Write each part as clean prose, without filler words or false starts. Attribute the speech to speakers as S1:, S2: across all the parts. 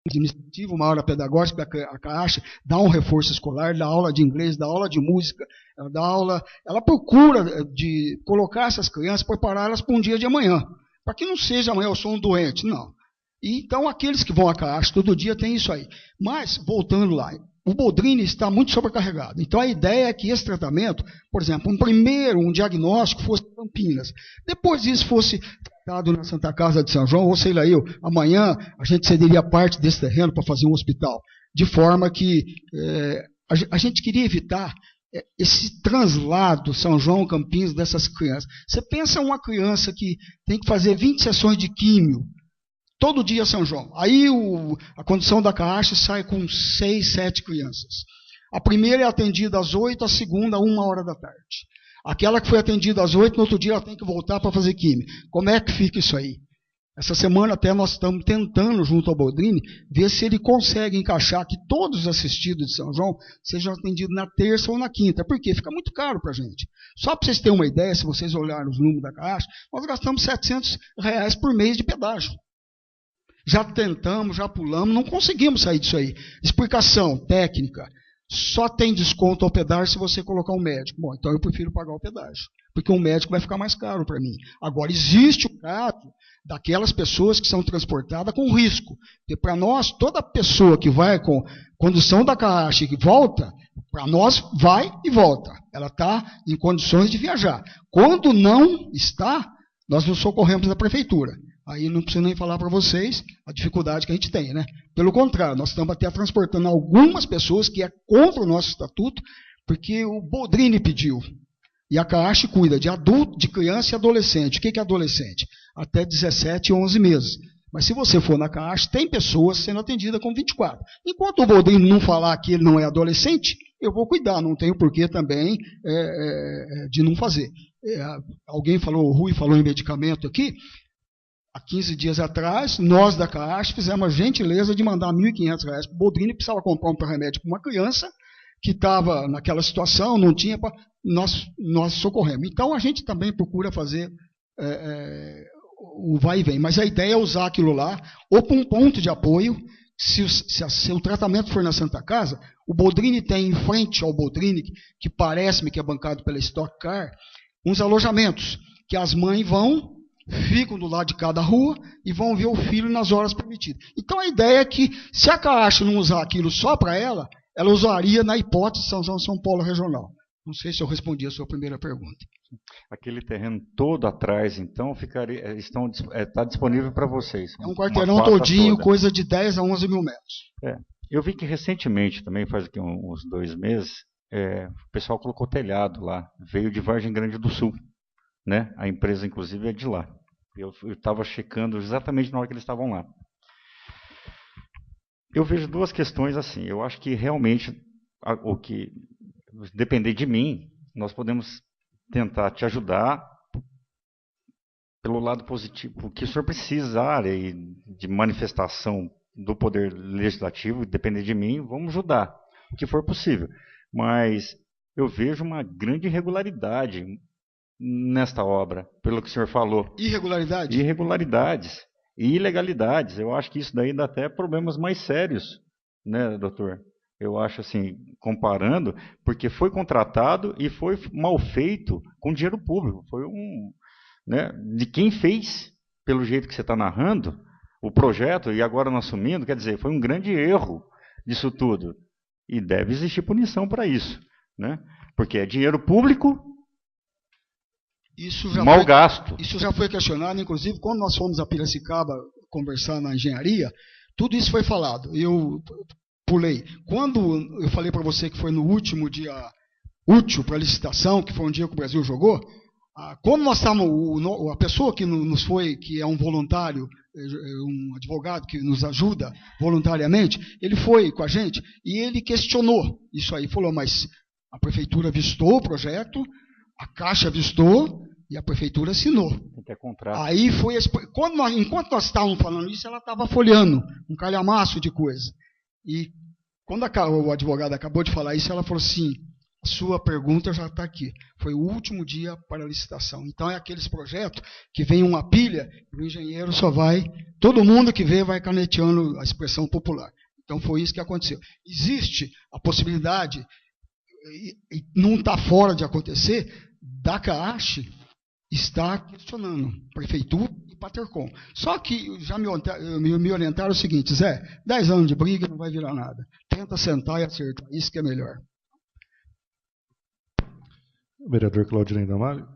S1: administrativo, uma hora pedagógica, a Caixa dá um reforço escolar, dá aula de inglês, dá aula de música, ela procura de colocar essas crianças, prepará-las para um dia de amanhã, para que não seja amanhã eu sou um doente, não. E, então aqueles que vão à Caixa todo dia tem isso aí. Mas, voltando lá, o Boldrini está muito sobrecarregado. Então a ideia é que esse tratamento, por exemplo, um diagnóstico fosse em Campinas, depois isso fosse tratado na Santa Casa de São João, ou sei lá eu, amanhã a gente cederia parte desse terreno para fazer um hospital, de forma que a gente queria evitar esse translado São João, Campinas, dessas crianças. Você pensa uma criança que tem que fazer 20 sessões de químio, todo dia São João. Aí a condição da Caixa sai com 6, 7 crianças. A primeira é atendida às 8, a segunda às 1h da tarde. Aquela que foi atendida às 8, no outro dia ela tem que voltar para fazer química. Como é que fica isso aí? Essa semana até nós estamos tentando, junto ao Boldrini, ver se ele consegue encaixar que todos os assistidos de São João sejam atendidos na terça ou na quinta. Por quê? Fica muito caro para a gente. Só para vocês terem uma ideia, se vocês olharem os números da Caixa, nós gastamos R$700 por mês de pedágio. Já tentamos, já pulamos, não conseguimos sair disso aí. Explicação técnica. Só tem desconto ao pedágio se você colocar um médico. Bom, então eu prefiro pagar o pedágio, porque um médico vai ficar mais caro para mim. Agora, existe o caso daquelas pessoas que são transportadas com risco. Porque para nós, toda pessoa que vai com condução da Caixa e que volta, para nós vai e volta. Ela está em condições de viajar. Quando não está, nós nos socorremos da prefeitura. Aí não preciso nem falar para vocês a dificuldade que a gente tem, né? Pelo contrário, nós estamos até transportando algumas pessoas que é contra o nosso estatuto, porque o Boldrini pediu. E a Caixa cuida de adulto, de criança e adolescente. O que é adolescente? Até 17, 11 meses. Mas se você for na Caixa, tem pessoas sendo atendidas com 24. Enquanto o Boldrini não falar que ele não é adolescente, eu vou cuidar, não tenho porquê também de não fazer. Alguém falou, o Rui falou em medicamento aqui. Há 15 dias atrás, nós da Caixa fizemos a gentileza de mandar R$1.500 para o Boldrini, precisava comprar um remédio para uma criança que estava naquela situação, não tinha, nós socorremos. Então a gente também procura fazer o vai e vem, mas a ideia é usar aquilo lá, ou para um ponto de apoio, se o tratamento for na Santa Casa, o Boldrini tem em frente ao Boldrini, que parece-me que é bancado pela Stock Car, uns alojamentos, que as mães vão, ficam do lado de cada rua e vão ver o filho nas horas permitidas. Então a ideia é que, se a Caixa não usar aquilo só para ela usaria na hipótese São João São Paulo Regional. Não sei se eu respondi a sua primeira pergunta.
S2: Aquele terreno todo atrás, então, está disponível para vocês.
S1: É um quarteirão todinho, toda. Coisa de 10 a 11 mil metros.
S2: Eu vi que recentemente, também faz aqui uns 2 meses, o pessoal colocou telhado lá, veio de Vargem Grande do Sul. Né? A empresa, inclusive, é de lá. Eu estava checando exatamente na hora que eles estavam lá. Eu vejo 2 questões assim. Eu acho que realmente, o que depender de mim, nós podemos tentar te ajudar pelo lado positivo. O que o senhor precisar de manifestação do Poder Legislativo, depender de mim, vamos ajudar, o que for possível. Mas eu vejo uma grande irregularidade nesta obra, pelo que o senhor falou.
S1: Irregularidade?
S2: Irregularidades e ilegalidades. Eu acho que isso daí dá até problemas mais sérios, né, doutor? Eu acho assim, comparando, porque foi contratado e foi mal feito com dinheiro público. Foi né, de quem fez, pelo jeito que você está narrando, o projeto, e agora não assumindo, quer dizer, foi um grande erro disso tudo. E deve existir punição para isso, né? Porque é dinheiro público mal gasto.
S1: Isso já foi questionado, inclusive, quando nós fomos a Piracicaba conversar na engenharia, tudo isso foi falado. Eu pulei. Quando eu falei para você que foi no último dia útil para licitação, que foi um dia que o Brasil jogou, quando nós estávamos, a pessoa que nos foi, que é um voluntário, um advogado que nos ajuda voluntariamente, ele foi com a gente e ele questionou isso aí. Falou, mas a prefeitura vistou o projeto, a Caixa vistou e a prefeitura assinou. Aí foi, enquanto nós estávamos falando isso, ela estava folheando um calhamaço de coisa. E quando o advogado acabou de falar isso, ela falou assim, A sua pergunta já está aqui. Foi o último dia para a licitação. Então, é aqueles projetos que vem uma pilha e o engenheiro só vai... Todo mundo que vê vai caneteando a expressão popular. Então, foi isso que aconteceu. Existe a possibilidade, e não está fora de acontecer, da CAASH está questionando Prefeitura e Patercom. Só que já me orientaram o seguinte: Zé, 10 anos de briga não vai virar nada. Tenta sentar e acertar. Isso que é melhor.
S3: Vereador Claudinei Damalho.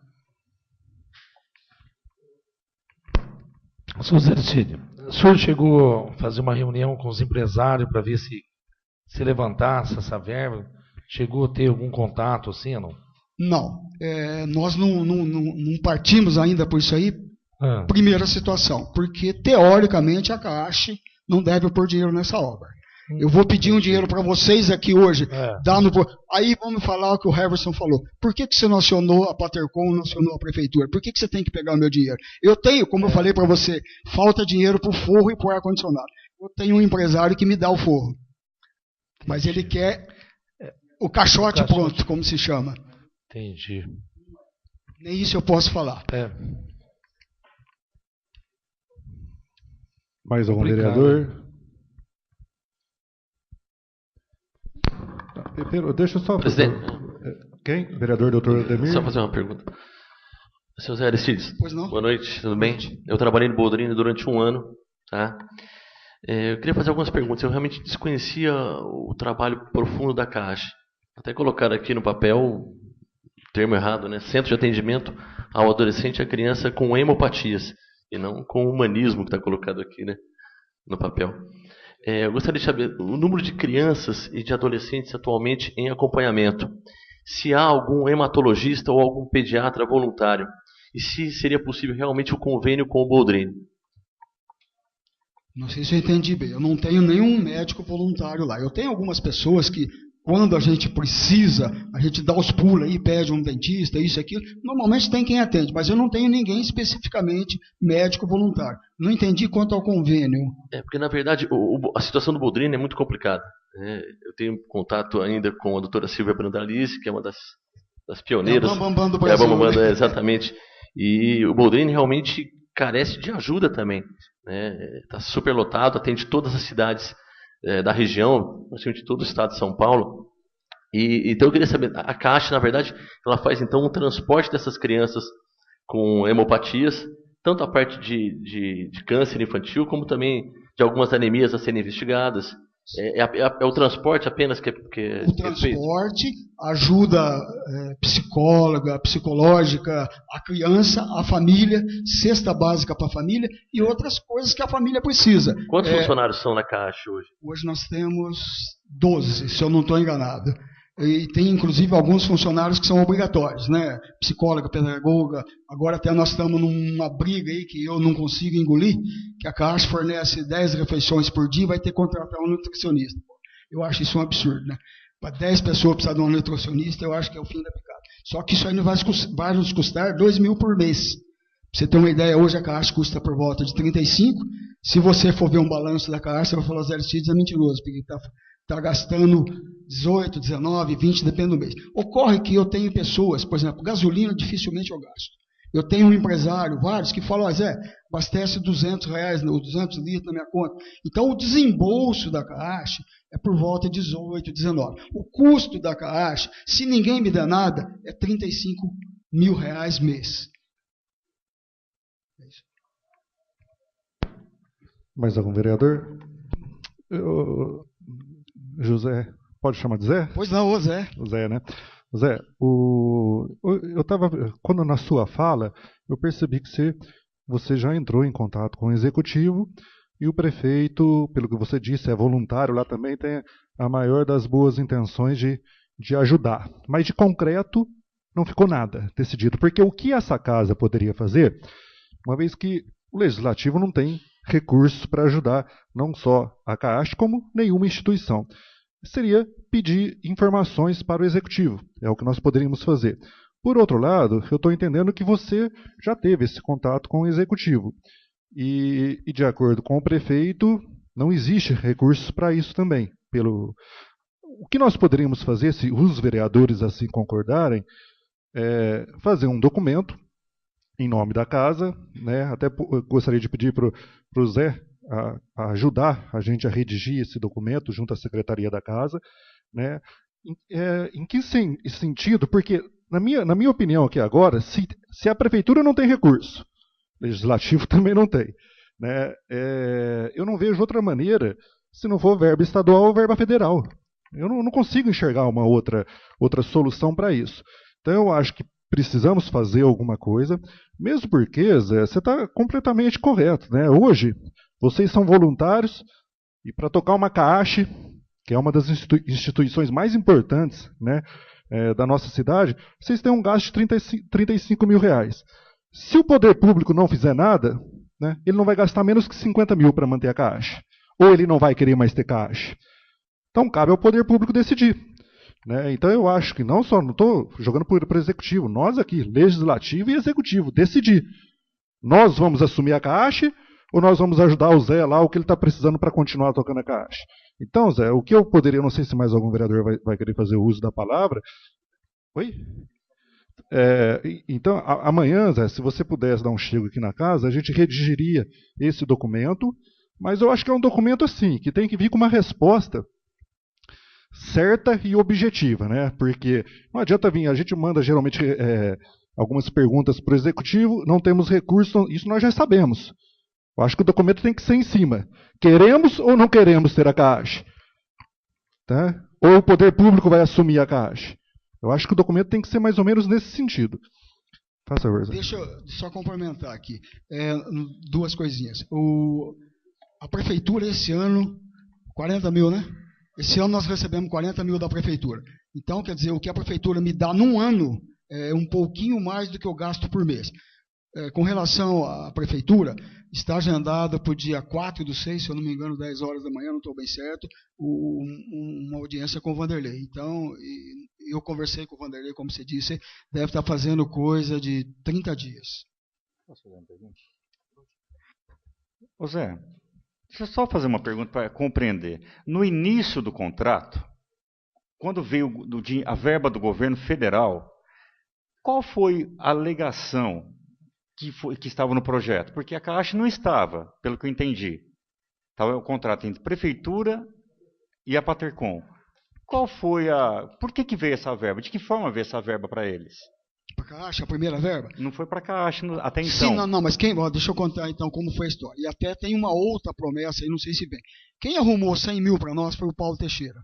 S4: Senhor Zé Aristide, o senhor chegou a fazer uma reunião com os empresários para ver se levantasse essa verba? Chegou a ter algum contato assim ou não?
S1: Não. Nós não partimos ainda por isso aí. Primeira situação, porque teoricamente a CAASH não deve pôr dinheiro nessa obra. Eu vou pedir um dinheiro para vocês aqui hoje. Aí vamos falar o que o Heverson falou. Por que você não acionou a Patercom, não acionou a Prefeitura? Por que você tem que pegar o meu dinheiro? Eu tenho, como eu falei para você, falta dinheiro para o forro e para o ar-condicionado. Eu tenho um empresário que me dá o forro. Mas ele quer o caixote pronto, como se chama.
S4: Entendi.
S1: Nem isso eu posso falar.
S3: Mais algum vereador? Deixa eu só...
S5: Presidente.
S3: Quem? Vereador doutor Ademir?
S5: Só fazer uma pergunta. Seu Zé Aristides,
S1: pois não?
S5: Boa noite, tudo bem? Eu trabalhei no Boldrini durante 1 ano, tá? Eu queria fazer algumas perguntas. Eu realmente desconhecia o trabalho profundo da Caixa. Até colocar aqui no papel o termo errado, né? Centro de atendimento ao adolescente e à criança com hemopatias, e não com humanismo que está colocado aqui, né? No papel. Eu gostaria de saber o número de crianças e de adolescentes atualmente em acompanhamento. Se há algum hematologista ou algum pediatra voluntário. E se seria possível realmente o convênio com o Boldrini.
S1: Não sei se eu entendi bem. Eu não tenho nenhum médico voluntário lá. Eu tenho algumas pessoas que, quando a gente precisa, a gente dá os pulos aí, pede um dentista, isso e aquilo. Normalmente tem quem atende, mas eu não tenho ninguém especificamente médico voluntário. Não entendi quanto ao convênio.
S5: Porque, na verdade, a situação do Boldrini é muito complicada. Eu tenho contato ainda com a doutora Silvia Brandalize, que é uma das pioneiras.
S1: É a Bambambam do Brasil.
S5: Bambambam, exatamente. E o Boldrini realmente carece de ajuda também. Está super lotado, atende todas as cidades da região, de todo o estado de São Paulo. Então eu queria saber, a Caixa, na verdade, ela faz então um transporte dessas crianças com hemopatias, tanto a parte de câncer infantil, como também de algumas anemias a serem investigadas. É o transporte apenas que
S1: o transporte, ajuda psicóloga, psicológica, a criança, a família, cesta básica para a família e outras coisas que a família precisa.
S5: Quantos funcionários são na Caixa hoje?
S1: Hoje nós temos 12, se eu não estou enganado. E tem inclusive alguns funcionários que são obrigatórios, né? Psicóloga, pedagoga. Agora até nós estamos numa briga aí que eu não consigo engolir, que a Caixa fornece 10 refeições por dia e vai ter que contratar um nutricionista. Eu acho isso um absurdo, né? Para 10 pessoas precisar de um nutricionista, eu acho que é o fim da picada. Só que isso aí vai nos custar 2 mil por mês. Para você ter uma ideia, hoje a Caixa custa por volta de 35. Se você for ver um balanço da Caixa, você vai falar, Zé Aristides é mentiroso, porque está gastando 18, 19, 20, depende do mês. Ocorre que eu tenho pessoas, por exemplo, gasolina dificilmente eu gasto. Eu tenho um empresário, vários, que falam, Zé, abastece R$200 ou 200 litros na minha conta. Então o desembolso da Caixa é por volta de 18, 19. O custo da Caixa, se ninguém me der nada, é R$35 mil mês. É isso.
S3: Mais algum vereador? José, pode chamar de Zé?
S1: Pois não, o Zé.
S3: O Zé, né? Zé, eu estava, quando na sua fala, eu percebi que você já entrou em contato com o executivo e o prefeito, pelo que você disse, é voluntário, lá também tem a maior das boas intenções de ajudar. Mas de concreto não ficou nada decidido, porque o que essa casa poderia fazer, uma vez que o legislativo não tem recursos para ajudar não só a Caixa, como nenhuma instituição. Seria pedir informações para o Executivo. É o que nós poderíamos fazer. Por outro lado, eu estou entendendo que você já teve esse contato com o Executivo. E de acordo com o prefeito, não existe recursos para isso também. o que nós poderíamos fazer, se os vereadores assim concordarem, é fazer um documento em nome da casa, né? Até gostaria de pedir para o Zé a ajudar a gente a redigir esse documento junto à Secretaria da Casa, né? Em que sentido? Porque, na minha opinião aqui agora, se a Prefeitura não tem recurso, o Legislativo também não tem, né? Eu não vejo outra maneira, se não for verba estadual ou verba federal. Eu não consigo enxergar uma outra solução para isso. Então, eu acho que precisamos fazer alguma coisa, mesmo porque, Zé, você está completamente correto, né? Hoje, vocês são voluntários e para tocar uma CAASH, que é uma das instituições mais importantes, né, da nossa cidade, vocês têm um gasto de 35 mil reais. Se o poder público não fizer nada, né, ele não vai gastar menos que 50 mil para manter a CAASH. Ou ele não vai querer mais ter CAASH. Então, cabe ao poder público decidir. Né? Então, eu acho que não estou jogando para o executivo, nós aqui, legislativo e executivo, decidir. Nós vamos assumir a CAASH ou nós vamos ajudar o Zé lá, o que ele está precisando para continuar tocando a CAASH. Então, Zé, o que eu poderia, não sei se mais algum vereador vai querer fazer o uso da palavra. Oi? Então, amanhã, Zé, se você pudesse dar um chego aqui na casa, a gente redigiria esse documento, mas eu acho que é um documento assim, que tem que vir com uma resposta certa e objetiva, né? Porque não adianta vir, a gente manda geralmente algumas perguntas para o executivo, não temos recursos, isso nós já sabemos. Eu acho que o documento tem que ser em cima. Queremos ou não queremos ter a CAASH? Tá? Ou o poder público vai assumir a CAASH? Eu acho que o documento tem que ser mais ou menos nesse sentido. Faça favor.
S1: Deixa eu só complementar aqui. Duas coisinhas. A Prefeitura esse ano, 40 mil, né? Esse ano nós recebemos 40 mil da Prefeitura. Então, quer dizer, o que a Prefeitura me dá num ano é um pouquinho mais do que eu gasto por mês. Com relação à Prefeitura, está agendada para o dia 4/6, se eu não me engano, 10 horas da manhã, não estou bem certo, uma audiência com o Vanderlei. Então, eu conversei com o Vanderlei, como você disse, deve estar fazendo coisa de 30 dias.
S2: Posso fazer uma pergunta? Ô Zé, deixa eu só fazer uma pergunta para compreender. No início do contrato, quando veio a verba do governo federal, qual foi a alegação que estava no projeto? Porque a CAASH não estava, pelo que eu entendi. Estava o contrato entre a Prefeitura e a Patercom. Qual foi por que veio essa verba? De que forma veio essa verba para eles?
S1: Para a CAASH, a primeira verba?
S2: Não foi para a CAASH até então.
S1: Sim, não, mas deixa eu contar então como foi a história. E até tem uma outra promessa aí, não sei se vem. Quem arrumou 100 mil para nós foi o Paulo Teixeira.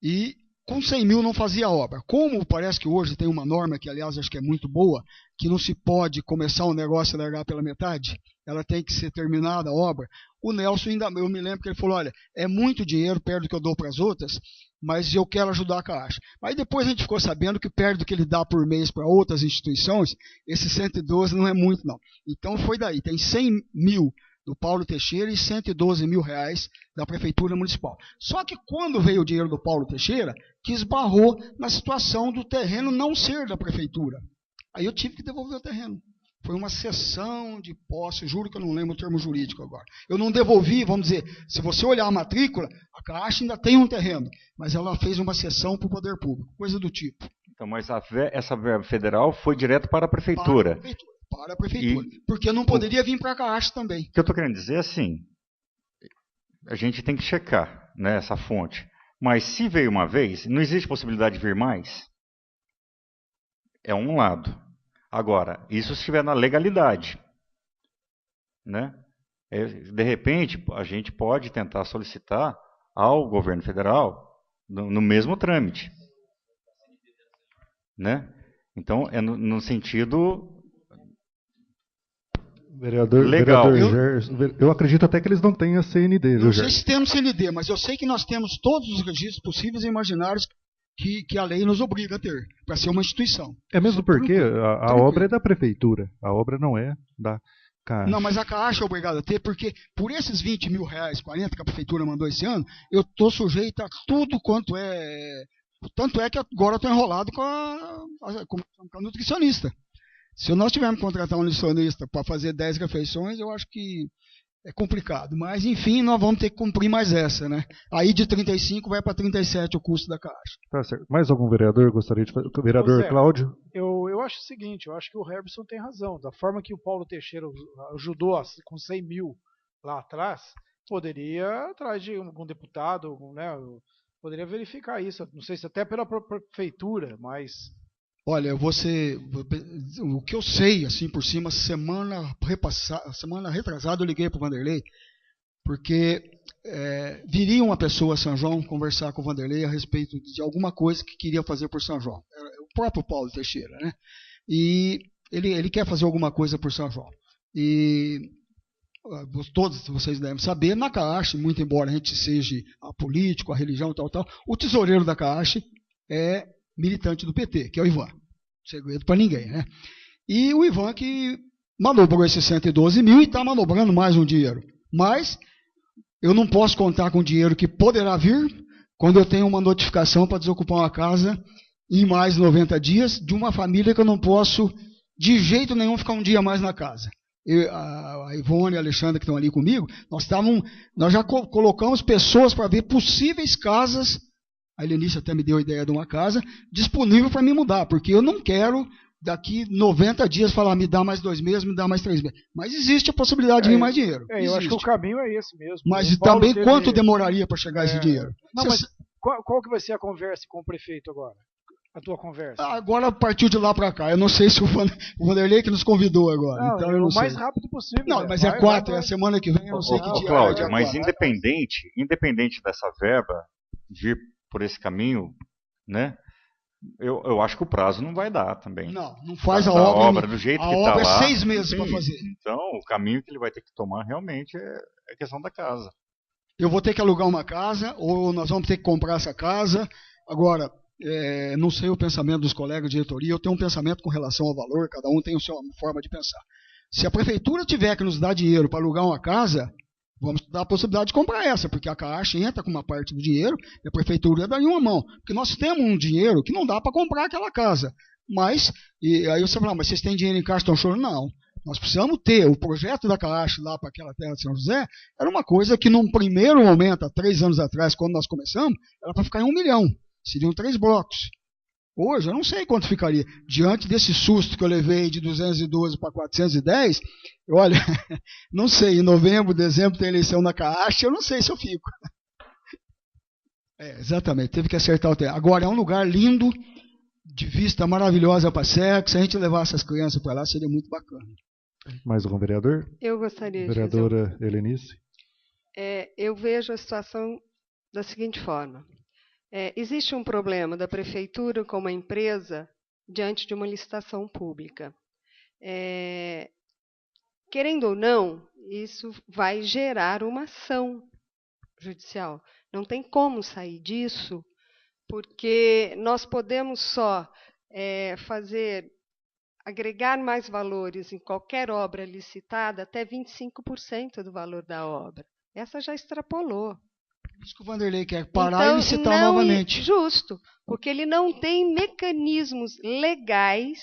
S1: E com 100 mil não fazia obra. Como parece que hoje tem uma norma, que aliás acho que é muito boa, que não se pode começar um negócio e largar pela metade, ela tem que ser terminada a obra. O Nelson, eu me lembro que ele falou, olha, é muito dinheiro perto do que eu dou para as outras, mas eu quero ajudar a CAASH. Mas depois a gente ficou sabendo que perto do que ele dá por mês para outras instituições, esse 112 não é muito não. Então foi daí, tem 100 mil do Paulo Teixeira e 112 mil reais da Prefeitura Municipal. Só que quando veio o dinheiro do Paulo Teixeira, que esbarrou na situação do terreno não ser da Prefeitura. Aí eu tive que devolver o terreno. Foi uma cessão de posse, juro que eu não lembro o termo jurídico agora. Eu não devolvi, vamos dizer, se você olhar a matrícula, a CAASH ainda tem um terreno, mas ela fez uma cessão para o poder público, coisa do tipo.
S2: Então, mas essa verba federal foi direto para a Prefeitura.
S1: Para a Prefeitura, porque não poderia vir para a CAASH também.
S2: O que eu estou querendo dizer é assim, a gente tem que checar, né, essa fonte. Mas se veio uma vez, não existe possibilidade de vir mais? É um lado. Agora, isso se estiver na legalidade. Né? De repente, a gente pode tentar solicitar ao governo federal no mesmo trâmite. Né? Então, é no sentido
S3: Vereador Gerson, eu acredito até que eles não têm a CND.
S1: Não sei se temos CND, mas eu sei que nós temos todos os registros possíveis e imaginários que a lei nos obriga a ter, para ser uma instituição.
S3: É mesmo porque a obra é da Prefeitura, a obra não é da CAASH.
S1: Não, mas a CAASH é obrigada a ter, porque por esses 20 mil reais, 40 que a Prefeitura mandou esse ano, eu estou sujeito a tudo quanto é... Tanto é que agora eu estou enrolado com a nutricionista. Se nós tivermos que contratar um nutricionista para fazer 10 refeições, eu acho que é complicado. Mas, enfim, nós vamos ter que cumprir mais essa, né? Aí de 35 vai para 37 o custo da Caixa.
S3: Tá certo. Mais algum vereador gostaria de fazer? Vereador
S6: Zé,
S3: Cláudio?
S6: Eu acho o seguinte, eu acho que o Herbson tem razão. Da forma que o Paulo Teixeira ajudou com 100 mil lá atrás, poderia, atrás de algum deputado, né, poderia verificar isso. Não sei se até pela prefeitura, mas...
S1: Olha, o que eu sei, assim, por cima, semana retrasada eu liguei para o Vanderlei, porque viria uma pessoa a São João conversar com o Vanderlei a respeito de alguma coisa que queria fazer por São João. O próprio Paulo Teixeira, né? E ele quer fazer alguma coisa por São João. E todos vocês devem saber, na Caixa, muito embora a gente seja apolítico, a religião, tal, o tesoureiro da Caixa é militante do PT, que é o Ivan. Segredo para ninguém, né? E o Ivan que manobrou esses 112 mil e está manobrando mais um dinheiro. Mas eu não posso contar com o dinheiro que poderá vir quando eu tenho uma notificação para desocupar uma casa em mais 90 dias de uma família que eu não posso de jeito nenhum ficar um dia mais na casa. A Ivone e a Alexandra que estão ali comigo, nós já colocamos pessoas para ver possíveis casas. A Helenice até me deu a ideia de uma casa disponível para me mudar, porque eu não quero daqui 90 dias falar, me dá mais 2 meses, me dá mais 3 meses. Mas existe a possibilidade de vir mais dinheiro.
S6: Eu acho que o caminho é esse mesmo.
S1: Mas também quanto demoraria para chegar esse dinheiro?
S6: Não, mas qual que vai ser a conversa com o prefeito agora? A tua conversa?
S1: Agora partiu de lá para cá. Eu não sei se o Vanderlei que nos convidou agora.
S6: Não,
S1: então eu não
S6: o mais
S1: sei.
S6: rápido possível.
S1: Não, mas é 4, é a semana que vem, eu não sei que dia.
S2: Cláudia, mas independente dessa verba vir por esse caminho, né? Eu acho que o prazo não vai dar também.
S1: Não faz a obra
S2: do jeito que
S1: está lá. A obra
S2: é
S1: 6 meses para fazer.
S2: Então, o caminho que ele vai ter que tomar realmente é a questão da casa.
S1: Eu vou ter que alugar uma casa, ou nós vamos ter que comprar essa casa. Agora, não sei o pensamento dos colegas de diretoria, eu tenho um pensamento com relação ao valor, cada um tem a sua forma de pensar. Se a prefeitura tiver que nos dar dinheiro para alugar uma casa, vamos dar a possibilidade de comprar essa, porque a Caixa entra com uma parte do dinheiro e a prefeitura dá em uma mão. Porque nós temos um dinheiro que não dá para comprar aquela casa. Mas, aí você fala, mas vocês têm dinheiro em caixa, estão chorando? Não. Nós precisamos ter o projeto da Caixa lá para aquela terra de São José, era uma coisa que num primeiro momento, há 3 anos atrás, quando nós começamos, era para ficar em 1 milhão. Seriam 3 blocos. Hoje, eu não sei quanto ficaria. Diante desse susto que eu levei de 212 para 410, olha, não sei, em novembro, dezembro tem eleição na Caixa, eu não sei se eu fico. Exatamente, teve que acertar o tempo. Agora, é um lugar lindo, de vista maravilhosa para Seco. Se a gente levasse as crianças para lá, seria muito bacana.
S3: Mais algum vereador?
S7: Eu gostaria de
S3: Vereadora Helenice?
S7: Eu vejo a situação da seguinte forma. Existe um problema da prefeitura como uma empresa diante de uma licitação pública. Querendo ou não, isso vai gerar uma ação judicial. Não tem como sair disso, porque nós podemos só agregar mais valores em qualquer obra licitada até 25% do valor da obra. Essa já extrapolou.
S1: Isso que o Vanderlei quer parar e licitar novamente.
S7: Justo, porque ele não tem mecanismos legais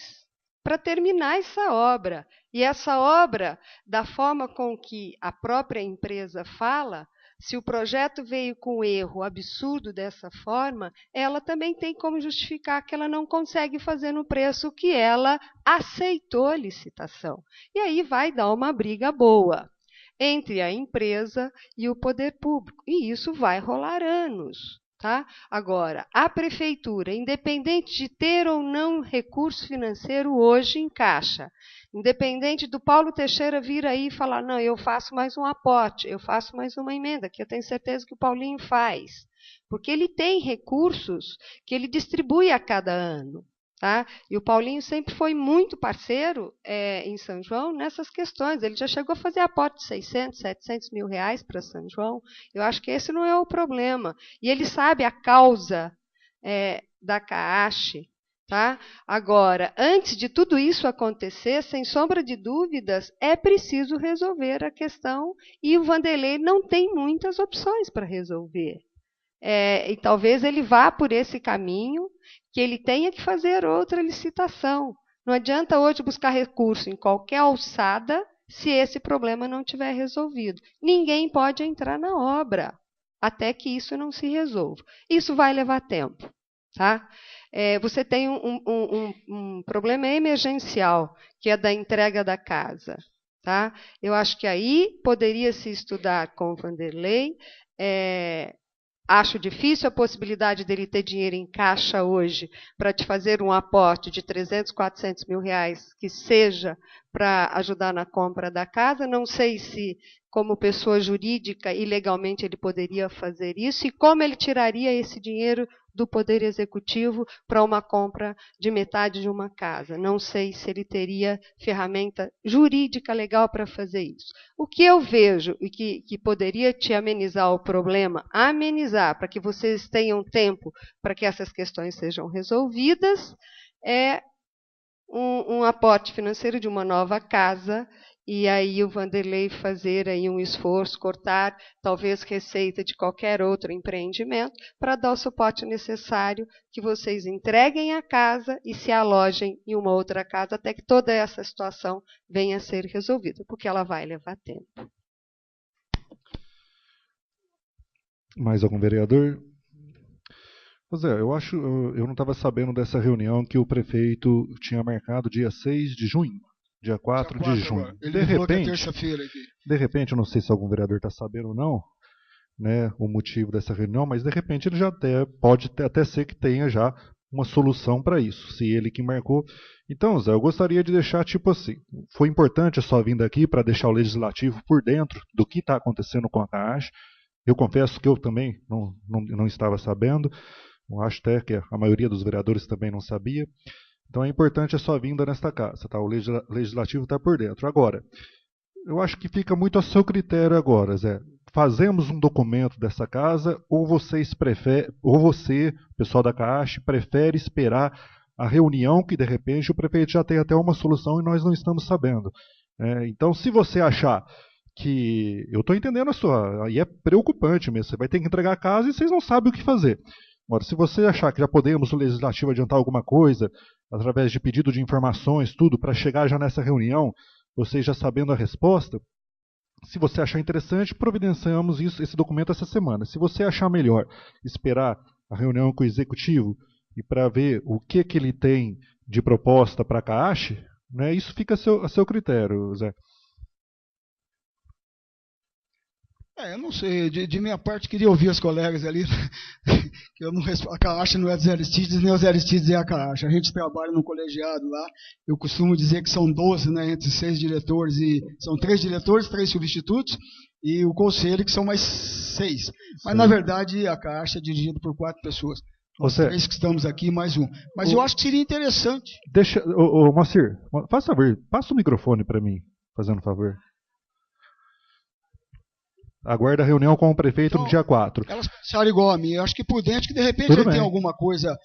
S7: para terminar essa obra. E essa obra, da forma com que a própria empresa fala, se o projeto veio com erro absurdo dessa forma, ela também tem como justificar que ela não consegue fazer no preço que ela aceitou a licitação. E aí vai dar uma briga boa entre a empresa e o poder público. E isso vai rolar anos. Tá? Agora, a prefeitura, independente de ter ou não recurso financeiro hoje em caixa, independente do Paulo Teixeira vir aí e falar, não, eu faço mais um aporte, eu faço mais uma emenda, que eu tenho certeza que o Paulinho faz, porque ele tem recursos que ele distribui a cada ano. Tá? E o Paulinho sempre foi muito parceiro em São João nessas questões. Ele já chegou a fazer aporte de 600, 700 mil reais para São João. Eu acho que esse não é o problema. E ele sabe a causa da Caixa. Tá? Agora, antes de tudo isso acontecer, sem sombra de dúvidas, é preciso resolver a questão e o Vanderlei não tem muitas opções para resolver. E talvez ele vá por esse caminho, que ele tenha que fazer outra licitação. Não adianta hoje buscar recurso em qualquer alçada se esse problema não tiver resolvido. Ninguém pode entrar na obra até que isso não se resolva. Isso vai levar tempo. Tá? Você tem um problema emergencial, que é da entrega da casa. Tá? Eu acho que aí poderia se estudar com o Vanderlei. Acho difícil a possibilidade dele ter dinheiro em caixa hoje para te fazer um aporte de 300, 400 mil reais, que seja para ajudar na compra da casa. Não sei se, como pessoa jurídica e legalmente, ele poderia fazer isso, e como ele tiraria esse dinheiro do Poder Executivo para uma compra de metade de uma casa. Não sei se ele teria ferramenta jurídica legal para fazer isso. O que eu vejo e que poderia te amenizar o problema, para que vocês tenham tempo para que essas questões sejam resolvidas, é um aporte financeiro de uma nova casa, e aí o Vanderlei fazer aí um esforço, cortar talvez receita de qualquer outro empreendimento, para dar o suporte necessário que vocês entreguem a casa e se alojem em uma outra casa até que toda essa situação venha a ser resolvida, porque ela vai levar tempo.
S3: Mais algum vereador? Pois é, eu não estava sabendo dessa reunião que o prefeito tinha marcado dia 6 de junho, dia 4 de junho.
S1: Agora. Ele falou que é terça-feira aqui.
S3: De repente, eu não sei se algum vereador está sabendo ou não, né, o motivo dessa reunião, mas de repente ele já pode até ser que tenha já uma solução para isso, se ele que marcou. Então, Zé, eu gostaria de deixar tipo assim, foi importante a sua vinda aqui para deixar o Legislativo por dentro do que está acontecendo com a Caixa. Eu confesso que eu também não estava sabendo. Eu acho até que a maioria dos vereadores também não sabia. Então é importante a sua vinda nesta casa. Tá? O Legislativo está por dentro. Agora, eu acho que fica muito a seu critério agora, Zé. Fazemos um documento dessa casa ou vocês você, pessoal da Caixa, prefere esperar a reunião que de repente o prefeito já tem até uma solução e nós não estamos sabendo. Então, se você achar que... Eu estou entendendo a sua... Aí é preocupante mesmo. Você vai ter que entregar a casa e vocês não sabem o que fazer. Agora, se você achar que já podemos, o Legislativo, adiantar alguma coisa, através de pedido de informações, tudo, para chegar já nessa reunião, vocês já sabendo a resposta, se você achar interessante, providenciamos esse documento essa semana. Se você achar melhor esperar a reunião com o Executivo e para ver o que ele tem de proposta para a Caixa, né, isso fica a seu critério, Zé.
S1: Eu não sei, de minha parte queria ouvir os colegas ali, que eu não a Caixa não é dos Aristides, nem os Aristides é a Caixa. A gente trabalha no colegiado lá, eu costumo dizer que são 12, né, entre 6 diretores, e são 3 diretores, 3 substitutos, e o conselho que são mais 6. Mas na verdade a Caixa é dirigida por 4 pessoas. Nós 3 que estamos aqui, mais um. Mas eu acho que seria interessante.
S3: Deixa, Moacir, faça favor, passa o microfone para mim, fazendo um favor. Aguarda a reunião com o prefeito no dia 4.
S1: Elas pensaram igual a mim. Eu acho que prudente que de repente ele tem alguma coisa,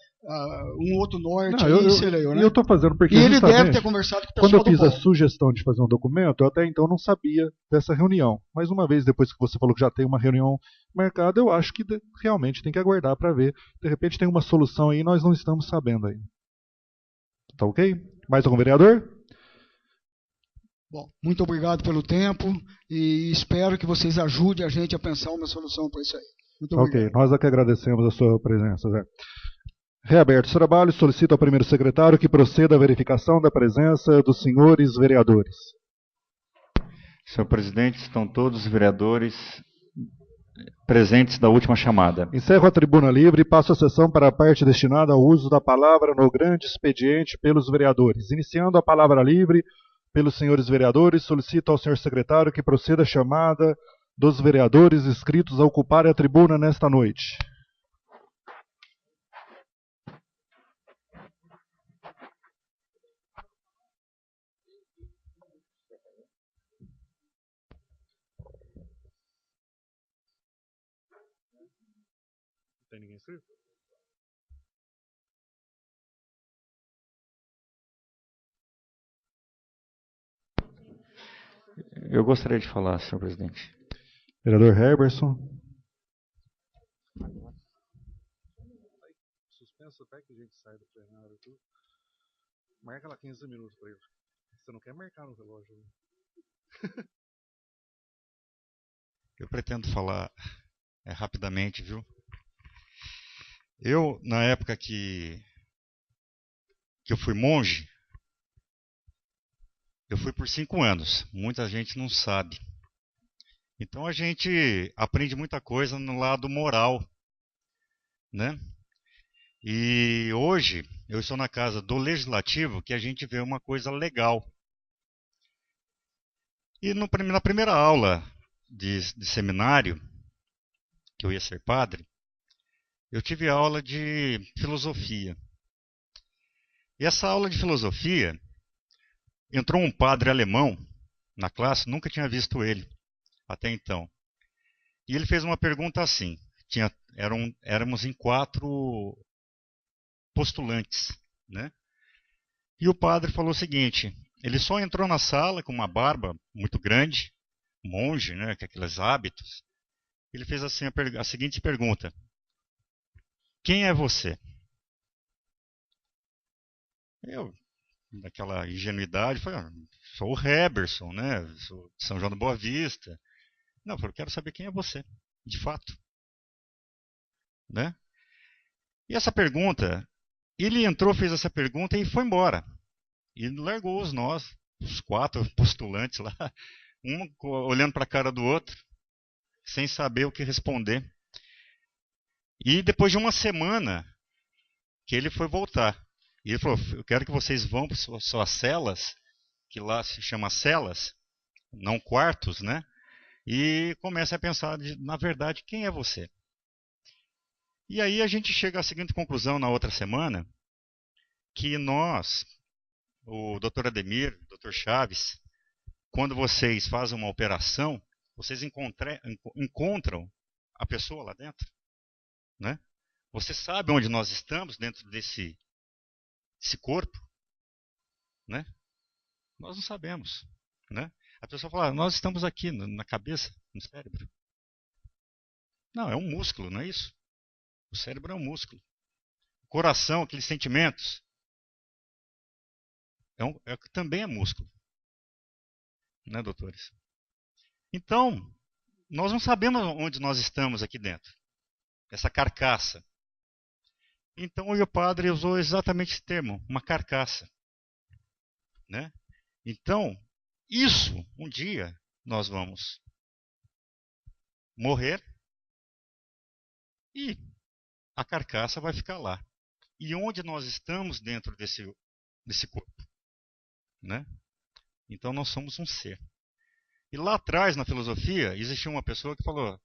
S1: um outro norte,
S3: não,
S1: né?
S3: Eu estou fazendo porque
S1: e ele deve ter conversado com o pessoal.
S3: Quando eu fiz a sugestão de fazer um documento, eu até então não sabia dessa reunião. Mas uma vez depois que você falou que já tem uma reunião marcada, eu acho que realmente tem que aguardar para ver. De repente tem uma solução aí e nós não estamos sabendo ainda. Tá ok? Mais algum vereador?
S1: Bom, muito obrigado pelo tempo e espero que vocês ajudem a gente a pensar uma solução para isso aí. Muito obrigado.
S3: Ok, nós aqui agradecemos a sua presença, Zé. Reaberto os trabalhos, solicito ao primeiro secretário que proceda à verificação da presença dos senhores vereadores.
S2: Senhor presidente, estão todos os vereadores presentes da última chamada.
S3: Encerro a tribuna livre e passo a sessão para a parte destinada ao uso da palavra no grande expediente pelos vereadores. Iniciando a palavra livre pelos senhores vereadores, solicito ao senhor secretário que proceda a chamada dos vereadores inscritos a ocuparem a tribuna nesta noite. Tem ninguém inscrito?
S2: Eu gostaria de falar, senhor presidente.
S3: Vereador Herberson. Suspensa até que a gente sai do plenário. Marca lá 15 minutos para ele. Você não quer marcar no relógio, né?
S2: Eu pretendo falar rapidamente, viu? Eu, na época que eu fui monge, eu fui por 5 anos. Muita gente não sabe. Então a gente aprende muita coisa no lado moral, né? E hoje eu estou na casa do Legislativo, que a gente vê uma coisa legal. E na primeira aula de seminário, que eu ia ser padre, eu tive aula de filosofia. E essa aula de filosofia, entrou um padre alemão na classe, nunca tinha visto ele até então. E ele fez uma pergunta assim, éramos em 4 postulantes, né? E o padre falou o seguinte, ele só entrou na sala com uma barba muito grande, monge, né, com aqueles hábitos. Ele fez assim a seguinte pergunta: quem é você? Eu, naquela ingenuidade, falei, sou o Heberson, né? Sou de São João da Boa Vista. Não, eu falei, quero saber quem é você, de fato. Né? E essa pergunta, ele entrou, fez essa pergunta e foi embora. E largou os 4 postulantes lá, um olhando para a cara do outro, sem saber o que responder. E depois de uma semana, que ele foi voltar. E ele falou, eu quero que vocês vão para suas celas, que lá se chama celas, não quartos, né? E comecem a pensar, na verdade, quem é você? E aí a gente chega à seguinte conclusão na outra semana, que nós, o Dr. Ademir, o Dr. Chaves, quando vocês fazem uma operação, vocês encontram a pessoa lá dentro, né? Você sabe onde nós estamos dentro desse corpo, né? Nós não sabemos, né? A pessoa fala, nós estamos aqui na cabeça, no cérebro. Não, é um músculo, não é isso? O cérebro é um músculo. O coração, aqueles sentimentos, também é músculo. Né, doutores? Então, nós não sabemos onde nós estamos aqui dentro. Essa carcaça. Então, o padre usou exatamente esse termo, uma carcaça. Né? Então, isso, um dia, nós vamos morrer e a carcaça vai ficar lá. E onde nós estamos dentro desse corpo? Né? Então, nós somos um ser. E lá atrás, na filosofia, existia uma pessoa que falou,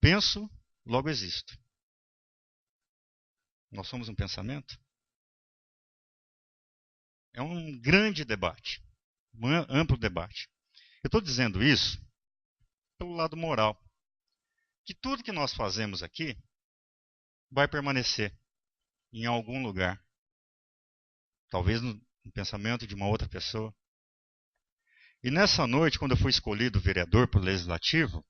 S2: penso, logo existo. Nós somos um pensamento? É um grande debate, um amplo debate. Eu estou dizendo isso pelo lado moral. Que tudo que nós fazemos aqui vai permanecer em algum lugar. Talvez no pensamento de uma outra pessoa. E nessa noite, quando eu fui escolhido vereador para o Legislativo,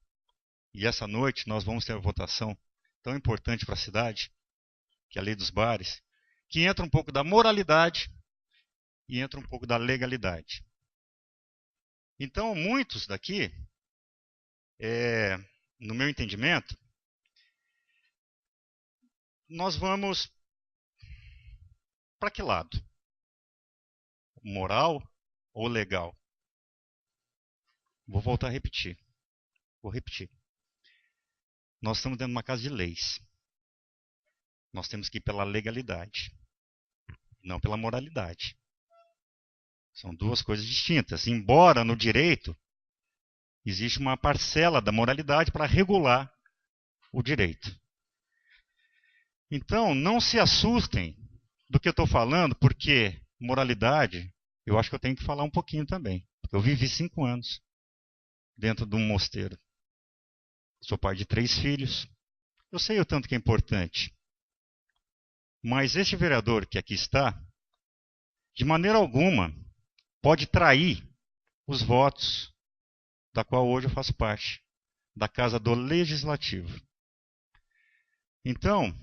S2: e essa noite nós vamos ter uma votação tão importante para a cidade, que é a lei dos bares, que entra um pouco da moralidade e entra um pouco da legalidade. Então, muitos daqui, no meu entendimento, nós vamos para que lado? Moral ou legal? Vou voltar a repetir. Vou repetir. Nós estamos dentro de uma casa de leis. Nós temos que ir pela legalidade, não pela moralidade. São duas coisas distintas. Embora no direito existe uma parcela da moralidade para regular o direito. Então, não se assustem do que eu estou falando, porque moralidade, eu acho que eu tenho que falar um pouquinho também. Eu vivi 5 anos dentro de um mosteiro. Sou pai de 3 filhos. Eu sei o tanto que é importante. Mas este vereador que aqui está, de maneira alguma, pode trair os votos da qual hoje eu faço parte, da Casa do Legislativo. Então,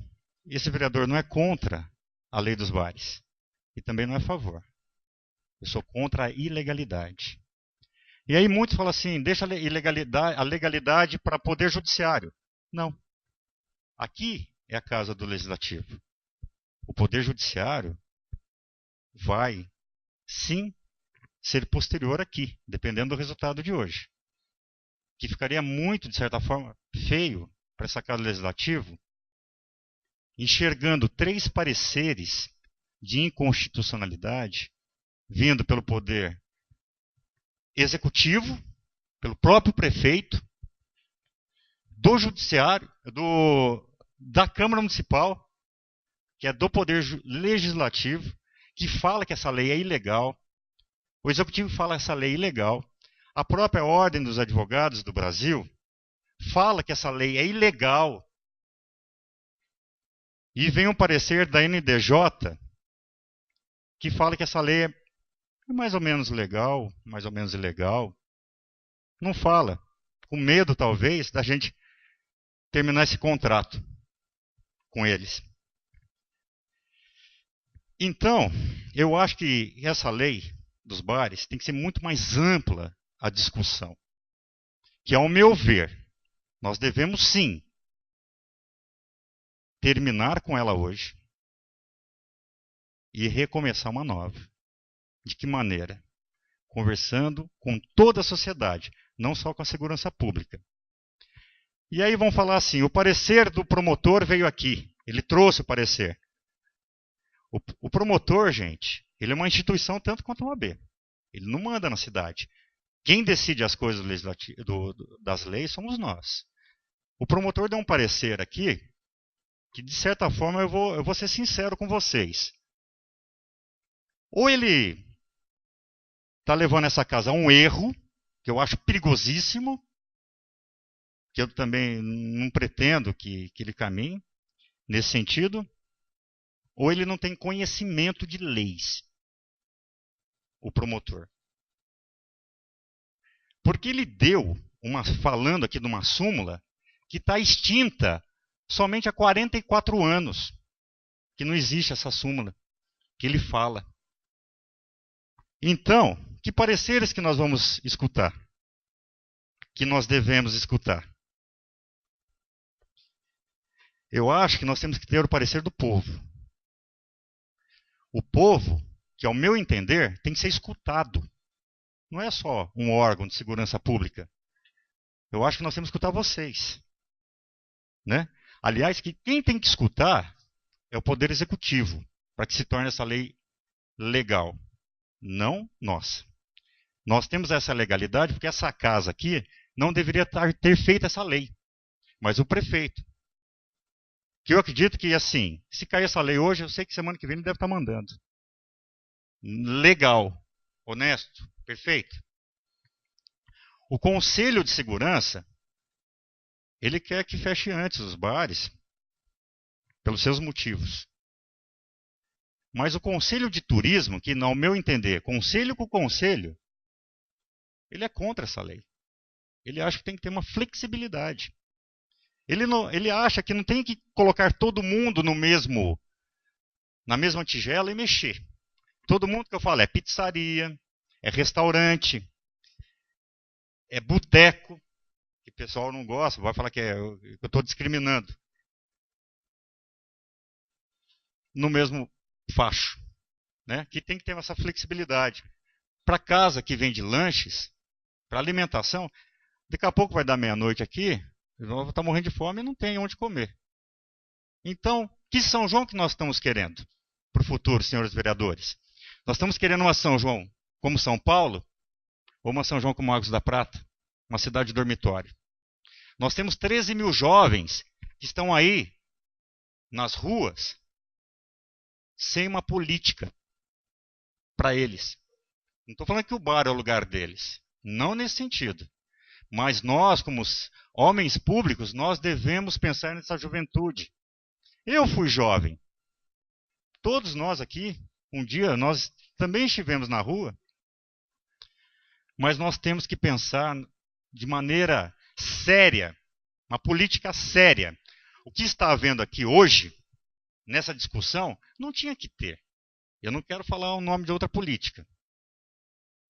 S2: esse vereador não é contra a lei dos bares e também não é a favor. Eu sou contra a ilegalidade. E aí muitos falam assim, deixa a legalidade para poder judiciário. Não. Aqui é a casa do legislativo. O poder judiciário vai, sim, ser posterior aqui, dependendo do resultado de hoje. Que ficaria muito, de certa forma, feio para essa casa legislativa, enxergando 3 pareceres de inconstitucionalidade vindo pelo poder executivo, pelo próprio prefeito, do judiciário, da Câmara Municipal, que é do poder legislativo, que fala que essa lei é ilegal. O executivo fala que essa lei é ilegal. A própria Ordem dos Advogados do Brasil fala que essa lei é ilegal. E vem um parecer da NDJ que fala que essa lei é mais ou menos legal, mais ou menos ilegal. Não fala. Com medo, talvez, da gente terminar esse contrato com eles. Então, eu acho que essa lei dos bares tem que ser muito mais ampla a discussão. Que, ao meu ver, nós devemos sim terminar com ela hoje e recomeçar uma nova. De que maneira? Conversando com toda a sociedade, não só com a segurança pública. E aí vão falar assim, o parecer do promotor veio aqui, ele trouxe o parecer. O promotor, gente, ele é uma instituição tanto quanto uma OAB. Ele não manda na cidade. Quem decide as coisas das leis somos nós. O promotor deu um parecer aqui, que de certa forma eu vou ser sincero com vocês. Ou ele está levando essa casa a um erro, que eu acho perigosíssimo, que eu também não pretendo que ele caminhe nesse sentido, ou ele não tem conhecimento de leis, o promotor. Porque ele deu, falando aqui de uma súmula, que está extinta somente há 44 anos, que não existe essa súmula, que ele fala. Então, que pareceres que nós vamos escutar? Que nós devemos escutar? Eu acho que nós temos que ter o parecer do povo. O povo, que ao meu entender, tem que ser escutado. Não é só um órgão de segurança pública. Eu acho que nós temos que escutar vocês. Né? Aliás, quem tem que escutar é o Poder Executivo, para que se torne essa lei legal. Não nós. Nós temos essa legalidade porque essa casa aqui não deveria ter feito essa lei, mas o prefeito. Que eu acredito que, assim, se cair essa lei hoje, eu sei que semana que vem ele deve estar mandando. Legal, honesto, perfeito. O Conselho de Segurança, ele quer que feche antes os bares, pelos seus motivos. Mas o Conselho de Turismo, que, ao meu entender, conselho com conselho, ele é contra essa lei. Ele acha que tem que ter uma flexibilidade. Ele acha que não tem que colocar todo mundo na mesma tigela e mexer. Todo mundo que eu falo é pizzaria, é restaurante, é boteco, que o pessoal não gosta, vai falar que eu estou discriminando. No mesmo facho, né? Que tem que ter essa flexibilidade. Para casa que vende lanches, para alimentação, daqui a pouco vai dar meia-noite aqui, eu vou estar morrendo de fome e não tem onde comer. Então, que São João que nós estamos querendo para o futuro, senhores vereadores? Nós estamos querendo uma São João como São Paulo ou uma São João como Águas da Prata, uma cidade dormitório. Nós temos 13 mil jovens que estão aí nas ruas sem uma política para eles. Não estou falando que o bar é o lugar deles. Não nesse sentido. Mas nós, como homens públicos, nós devemos pensar nessa juventude. Eu fui jovem. Todos nós aqui, um dia, nós também estivemos na rua. Mas nós temos que pensar de maneira séria, uma política séria. O que está havendo aqui hoje, nessa discussão, não tinha que ter. Eu não quero falar o nome de outra política.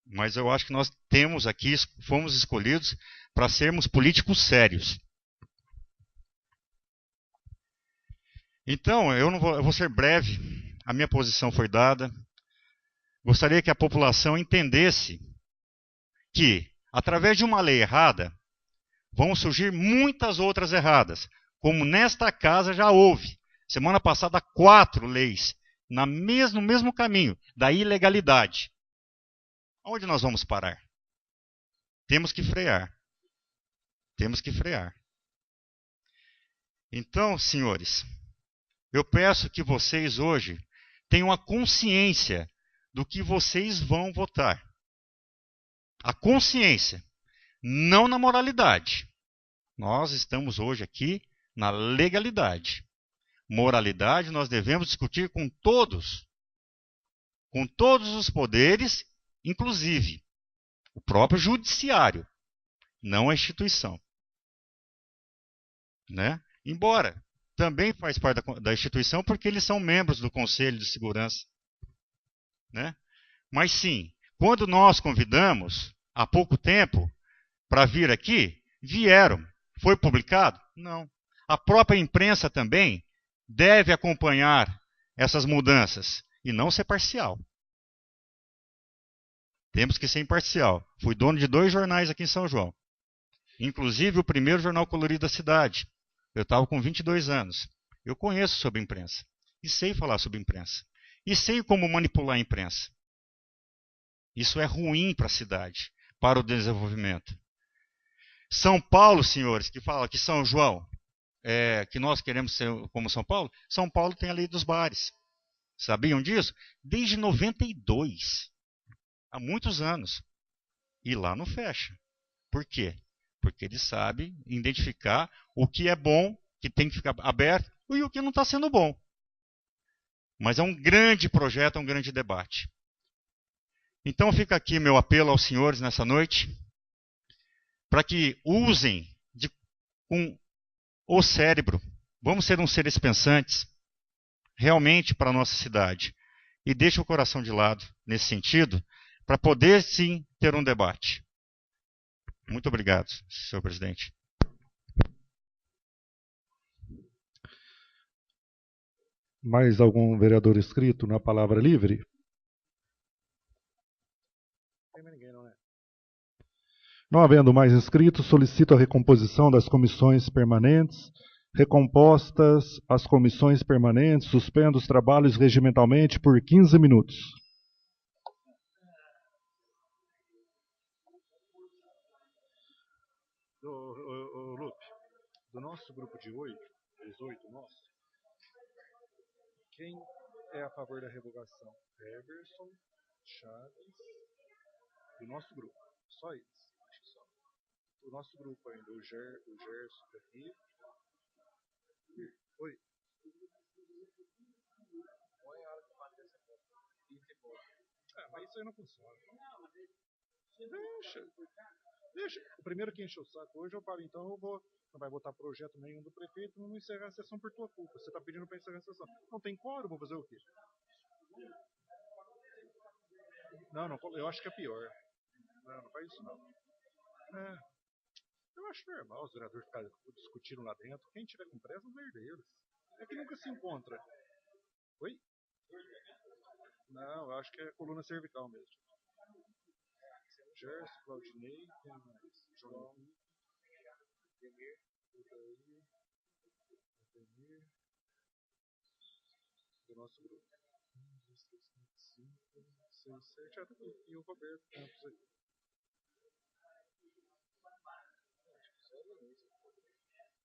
S2: Mas eu acho que nós temos aqui, fomos escolhidos para sermos políticos sérios. Então, eu vou ser breve, a minha posição foi dada. Gostaria que a população entendesse que, através de uma lei errada, vão surgir muitas outras erradas, como nesta casa já houve. Semana passada, 4 leis no mesmo caminho da ilegalidade. Onde nós vamos parar? Temos que frear. Temos que frear. Então, senhores, eu peço que vocês hoje tenham a consciência do que vocês vão votar. A consciência, não na moralidade. Nós estamos hoje aqui na legalidade. Moralidade nós devemos discutir com todos os poderes, inclusive o próprio judiciário, não a instituição. Né? Embora também faz parte da instituição, porque eles são membros do Conselho de Segurança. Né? Mas sim, quando nós convidamos, há pouco tempo, para vir aqui, vieram. Foi publicado? Não. A própria imprensa também deve acompanhar essas mudanças e não ser parcial. Temos que ser imparcial. Fui dono de 2 jornais aqui em São João. Inclusive o primeiro jornal colorido da cidade. Eu estava com 22 anos. Eu conheço sobre imprensa. E sei falar sobre imprensa. E sei como manipular a imprensa. Isso é ruim para a cidade, para o desenvolvimento. São Paulo, senhores, que fala que São João, que nós queremos ser como São Paulo tem a lei dos bares. Sabiam disso? Desde 92. Há muitos anos. E lá não fecha. Por quê? Porque ele sabe identificar o que é bom, que tem que ficar aberto, e o que não está sendo bom. Mas é um grande projeto, é um grande debate. Então fica aqui meu apelo aos senhores nessa noite, para que usem com o cérebro. Vamos ser uns seres pensantes, realmente para a nossa cidade. E deixe o coração de lado, nesse sentido, para poder sim ter um debate. Muito obrigado, senhor presidente.
S3: Mais algum vereador inscrito na palavra livre? Não havendo mais inscritos, solicito a recomposição das comissões permanentes. Recompostas as comissões permanentes, suspendo os trabalhos regimentalmente por 15 minutos. Lupe, do nosso grupo de 8, os 8 nossos, quem é a favor da revogação? Everson, Chaves, do nosso grupo, só eles. O nosso grupo ainda, o Gerson aqui. Oi. Mas isso aí não funciona. Deixa. O primeiro que encheu o saco hoje, eu falo, então eu vou. Não vai botar projeto nenhum do prefeito, não encerrar a sessão por tua culpa. Você está pedindo para encerrar a sessão. Não tem quórum, vou fazer o quê? Não, eu acho que é pior. Não faz isso não. Eu acho normal os vereadores ficarem discutindo lá dentro. Quem tiver com pressa, os deles. É que nunca se encontra. Oi? Não, eu acho que é coluna cervical mesmo. Gerson, Claudinei, quem mais? João, Demir, do nosso grupo. 1, 2, 3, 4, 5, 6, 7, e o Roberto Campos aqui.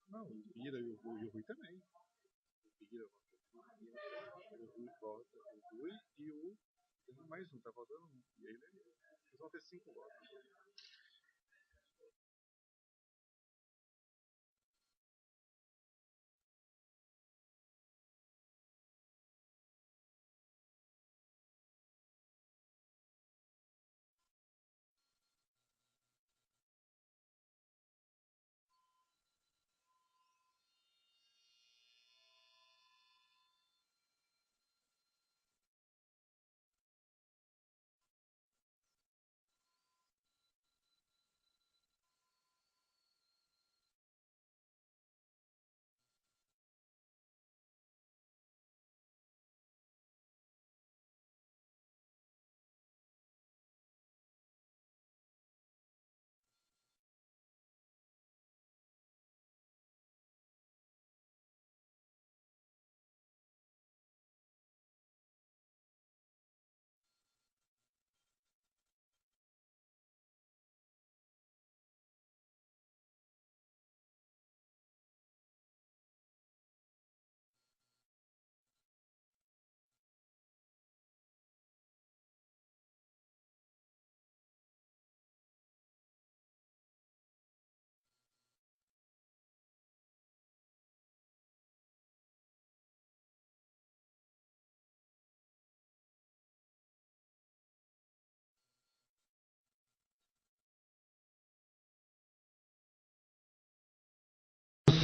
S3: Não, o Bira e o Rui também. O Bira, o Rui vota, o Rui e o... Tem mais um, tá faltando um. E ele, eles vão ter 5 votos.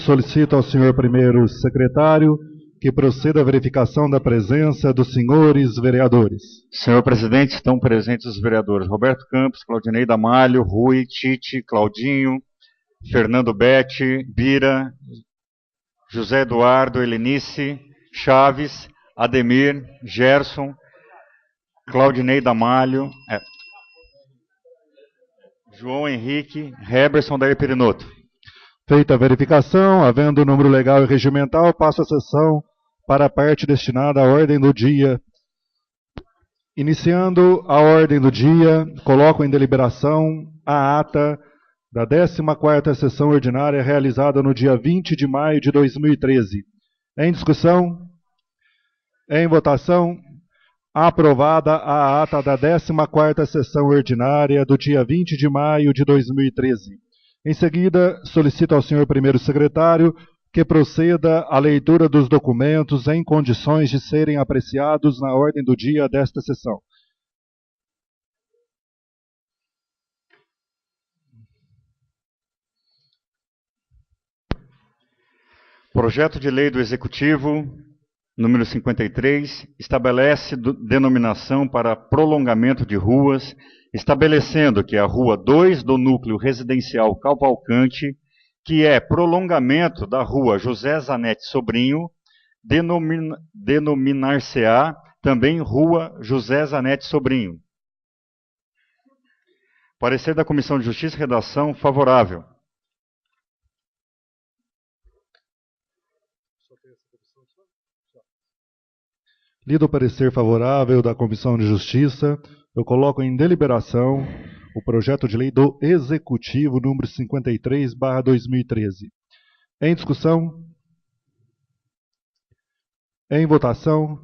S3: solicito ao senhor primeiro secretário que proceda à verificação da presença dos senhores vereadores.
S2: Senhor presidente, estão presentes os vereadores Roberto Campos, Claudinei Damalho, Rui, Tite, Claudinho, Fernando Betti, Bira, José Eduardo, Helenice, Chaves, Ademir, Gerson, Claudinei Damalho, João Henrique, Heberson, Dair Perinoto.
S3: Feita a verificação, havendo o número legal e regimental, passo a sessão para a parte destinada à ordem do dia. Iniciando a ordem do dia, coloco em deliberação a ata da 14ª sessão ordinária realizada no dia 20 de maio de 2013. Em discussão? Em votação? Aprovada a ata da 14ª sessão ordinária do dia 20 de maio de 2013. Em seguida, solicito ao senhor primeiro secretário que proceda à leitura dos documentos em condições de serem apreciados na ordem do dia desta sessão.
S2: Projeto de lei do Executivo, número 53, estabelece denominação para prolongamento de ruas, estabelecendo que a Rua 2 do Núcleo Residencial Cavalcante, que é prolongamento da Rua José Zanetti Sobrinho, denominar-se-á também Rua José Zanetti Sobrinho. Parecer da Comissão de Justiça e Redação favorável.
S3: Lido o parecer favorável da Comissão de Justiça, eu coloco em deliberação o projeto de lei do Executivo número 53/2013. Em discussão? Em votação?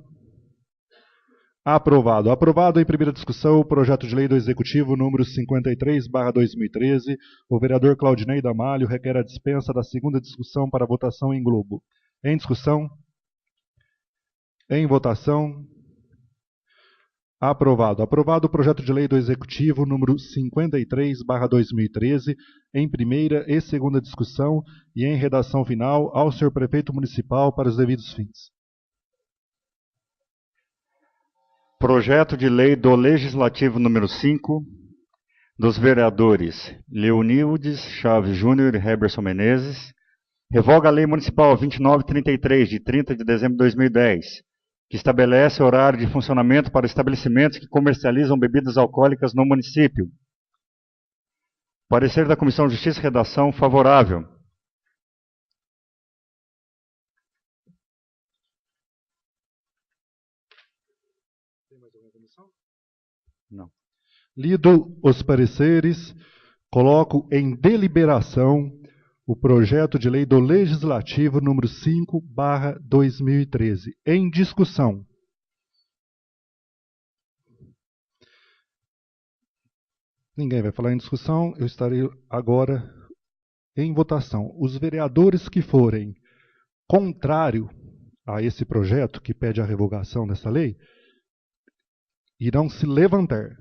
S3: Aprovado. Aprovado em primeira discussão o projeto de lei do Executivo número 53/2013. O vereador Claudinei Damalho requer a dispensa da segunda discussão para votação em globo. Em discussão? Em votação? Aprovado. Aprovado o projeto de lei do Executivo número 53/2013, em primeira e segunda discussão e em redação final ao senhor prefeito municipal para os devidos fins.
S2: Projeto de lei do Legislativo número 5, dos vereadores Leonildes Chaves Júnior e Heberson Menezes, revoga a Lei Municipal 2933, de 30 de dezembro de 2010, que estabelece horário de funcionamento para estabelecimentos que comercializam bebidas alcoólicas no município. Parecer da Comissão de Justiça e Redação favorável. Não.
S3: Lido os pareceres, coloco em deliberação o projeto de lei do Legislativo número 5/2013. Em discussão. Ninguém vai falar em discussão, eu estarei agora em votação. Os vereadores que forem contrário a esse projeto, que pede a revogação dessa lei, irão se levantar.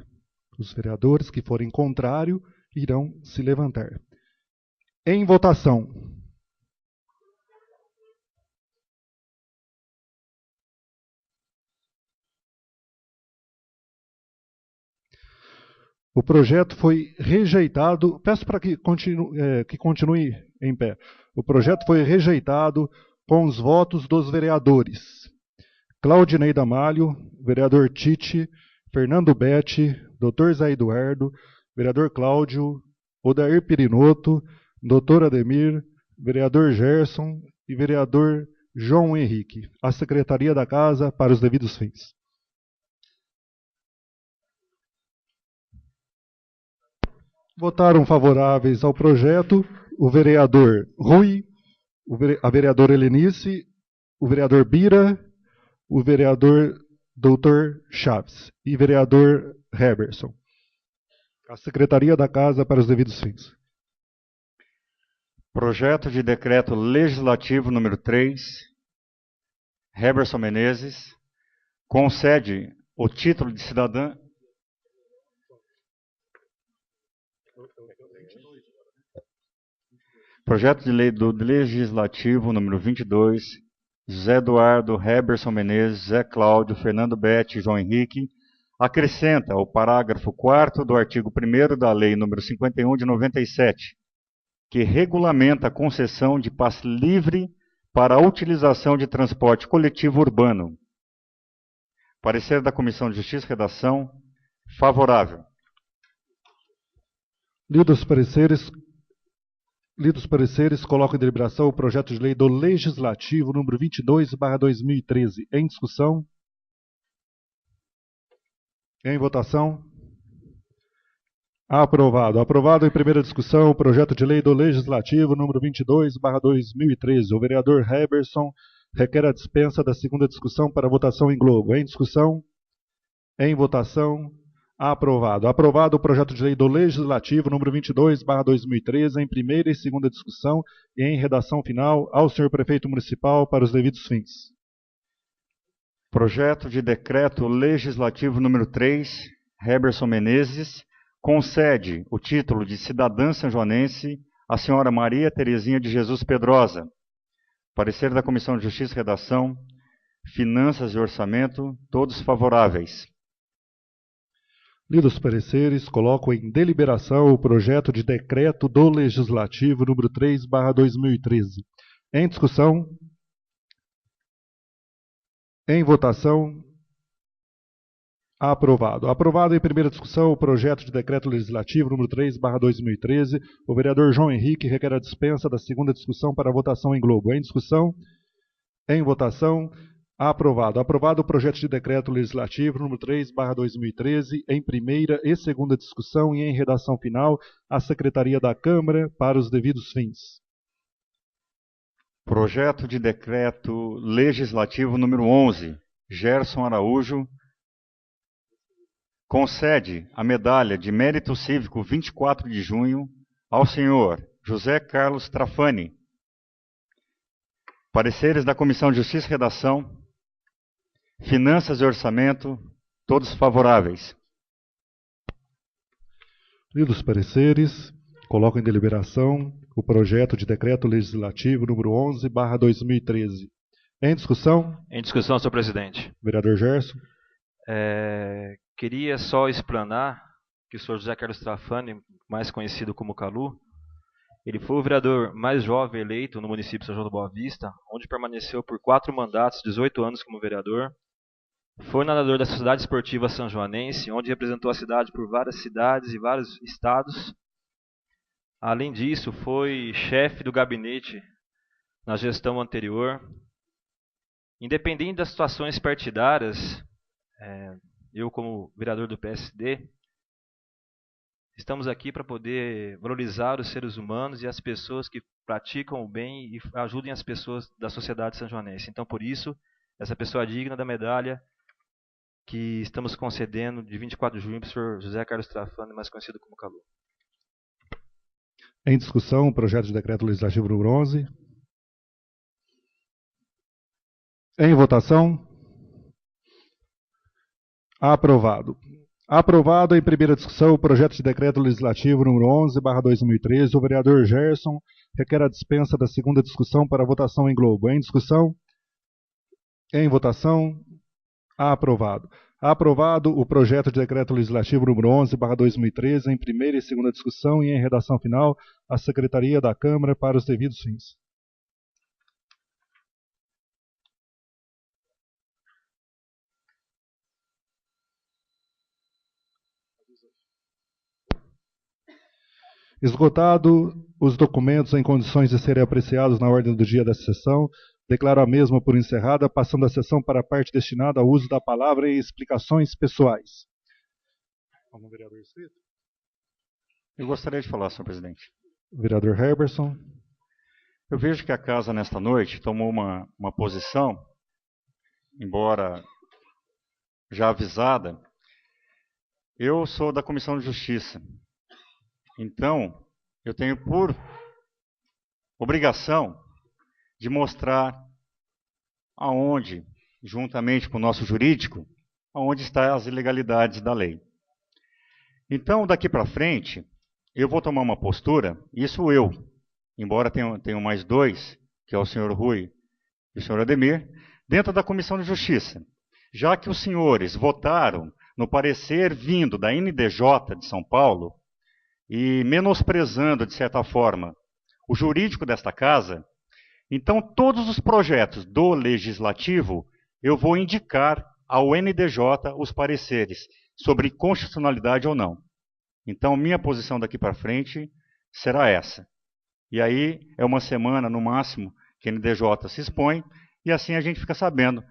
S3: Os vereadores que forem contrário irão se levantar. Em votação. O projeto foi rejeitado. Peço para que continue em pé. O projeto foi rejeitado com os votos dos vereadores Claudinei Damalho, vereador Tite, Fernando Betti, Dr. Zé Eduardo, vereador Cláudio, Odair Perinoto, Dr. Ademir, vereador Gerson e vereador João Henrique. A Secretaria da Casa para os devidos fins. Votaram favoráveis ao projeto o vereador Rui, a vereadora Helenice, o vereador Bira, o vereador Dr. Chaves e vereador Heberson. A Secretaria da Casa para os devidos fins.
S2: Projeto de Decreto Legislativo número 3, Heberson Menezes, concede o título de cidadã. Projeto de lei do Legislativo número 22, José Eduardo, Heberson Menezes, Zé Cláudio, Fernando Bete e João Henrique, acrescenta o parágrafo 4º do artigo 1º da Lei número 51 de 97, que regulamenta a concessão de passe livre para a utilização de transporte coletivo urbano. Parecer da Comissão de Justiça e Redação, favorável.
S3: Lidos os pareceres, coloco em deliberação o projeto de lei do Legislativo número 22/2013. Em discussão? Em votação? Aprovado. Aprovado em primeira discussão o projeto de lei do Legislativo número 22/2013. O vereador Heberson requer a dispensa da segunda discussão para votação em globo. Em discussão? Em votação? Aprovado. Aprovado o projeto de lei do Legislativo número 22/2013 em primeira e segunda discussão e em redação final ao senhor prefeito municipal para os devidos fins.
S2: Projeto de decreto legislativo número 3, Heberson Menezes, concede o título de cidadã sanjoanense à senhora Maria Terezinha de Jesus Pedrosa. Parecer da Comissão de Justiça e Redação, Finanças e Orçamento, todos favoráveis.
S3: Lidos os pareceres, coloco em deliberação o projeto de decreto do Legislativo número 3/2013. Em discussão? Em votação? Aprovado. Aprovado em primeira discussão o projeto de decreto legislativo número 3/2013. O vereador João Henrique requer a dispensa da segunda discussão para votação em globo. Em discussão? Em votação? Aprovado. Aprovado o projeto de decreto legislativo número 3/2013 em primeira e segunda discussão e em redação final à Secretaria da Câmara para os devidos fins.
S2: Projeto de decreto legislativo número 11, Gerson Araújo, concede a medalha de mérito cívico 24 de junho ao senhor José Carlos Trafani. Pareceres da Comissão de Justiça e Redação, Finanças e Orçamento, todos favoráveis.
S3: Lidos os pareceres, coloco em deliberação o projeto de decreto legislativo número 11/2013. Em discussão?
S8: Em discussão, senhor presidente.
S3: Vereador Gerson.
S8: Queria só explanar que o senhor José Carlos Trafani, mais conhecido como Calu, ele foi o vereador mais jovem eleito no município de São João da Boa Vista, onde permaneceu por 4 mandatos, 18 anos como vereador. Foi nadador da Sociedade Esportiva Sanjoanense, onde representou a cidade por várias cidades e vários estados. Além disso, foi chefe do gabinete na gestão anterior. Independente das situações partidárias, eu como vereador do PSD, estamos aqui para poder valorizar os seres humanos e as pessoas que praticam o bem e ajudem as pessoas da sociedade sanjoanense. Então, por isso, essa pessoa digna da medalha que estamos concedendo de 24 de junho para o senhor José Carlos Trafani, mais conhecido como Calu.
S3: Em discussão, o projeto de decreto legislativo número 11. Em votação? Aprovado. Aprovado em primeira discussão o projeto de decreto legislativo número 11/2013. O vereador Gerson requer a dispensa da segunda discussão para votação em globo. Em discussão? Em votação? Aprovado. Aprovado o projeto de decreto legislativo número 11/2013 em primeira e segunda discussão e em redação final à Secretaria da Câmara para os devidos fins. Esgotado os documentos em condições de serem apreciados na ordem do dia desta sessão, declaro a mesma por encerrada, passando a sessão para a parte destinada ao uso da palavra e explicações pessoais. Algum vereador inscrito?
S2: Eu gostaria de falar, senhor presidente.
S3: Vereador Heberson.
S2: Eu vejo que a casa, nesta noite, tomou uma posição, embora já avisada. Eu sou da Comissão de Justiça. Então, eu tenho por obrigação de mostrar aonde, juntamente com o nosso jurídico, aonde estão as ilegalidades da lei. Então, daqui para frente, eu vou tomar uma postura, isso eu, embora tenham mais dois, que é o senhor Rui e o senhor Ademir, dentro da Comissão de Justiça. Já que os senhores votaram no parecer vindo da NDJ de São Paulo e menosprezando, de certa forma, o jurídico desta casa, então todos os projetos do Legislativo eu vou indicar ao NDJ os pareceres sobre constitucionalidade ou não. Então, minha posição daqui para frente será essa. E aí é uma semana, no máximo, que a NDJ se expõe, e assim a gente fica sabendo,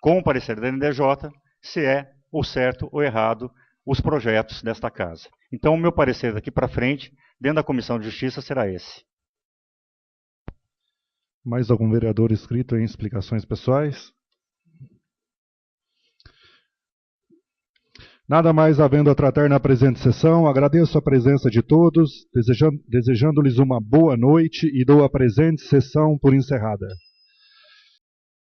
S2: com o parecer da NDJ, se é ou certo ou errado os projetos desta casa. Então, o meu parecer daqui para frente, dentro da Comissão de Justiça, será esse.
S3: Mais algum vereador inscrito em explicações pessoais? Nada mais havendo a tratar na presente sessão, agradeço a presença de todos, desejando-lhes uma boa noite e dou a presente sessão por encerrada.